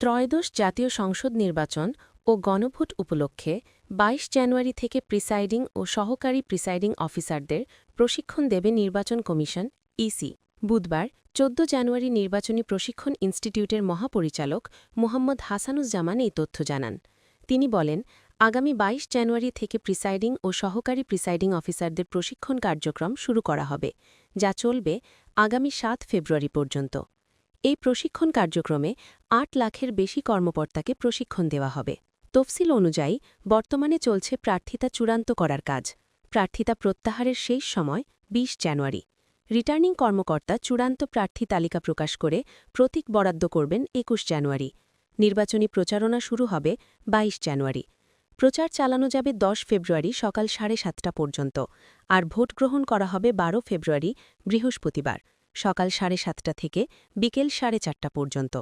ত্রয়োদশ জাতীয় সংসদ নির্বাচন ও গণভোট উপলক্ষে ২২ জানুয়ারি থেকে প্রিসাইডিং ও সহকারী প্রিসাইডিং অফিসারদের প্রশিক্ষণ দেবে নির্বাচন কমিশন ইসি। বুধবার ১৪ জানুয়ারি নির্বাচনী প্রশিক্ষণ ইনস্টিটিউটের মহাপরিচালক মোহাম্মদ হাসানুজ্জামান এই তথ্য জানান। তিনি বলেন, আগামী ২২ জানুয়ারি থেকে প্রিসাইডিং ও সহকারী প্রিসাইডিং অফিসারদের প্রশিক্ষণ কার্যক্রম শুরু করা হবে, যা চলবে আগামী ৭ ফেব্রুয়ারি পর্যন্ত। এই প্রশিক্ষণ কার্যক্রমে ৮ লাখের বেশি কর্মকর্তাকে প্রশিক্ষণ দেওয়া হবে। তফসিল অনুযায়ী বর্তমানে চলছে প্রার্থিতা চূড়ান্ত করার কাজ। প্রার্থিতা প্রত্যাহারের শেষ সময় ২০ জানুয়ারি। রিটার্নিং কর্মকর্তা চূড়ান্ত প্রার্থী তালিকা প্রকাশ করে প্রতীক বরাদ্দ করবেন ২১ জানুয়ারি। নির্বাচনী প্রচারণা শুরু হবে ২২ জানুয়ারি। প্রচার চালানো যাবে ১০ ফেব্রুয়ারি সকাল ৭:৩০ পর্যন্ত, আর ভোট গ্রহণ করা হবে ১২ ফেব্রুয়ারি বৃহস্পতিবার সকাল ৭:৩০ থেকে বিকেল ৪:৩০ পর্যন্ত।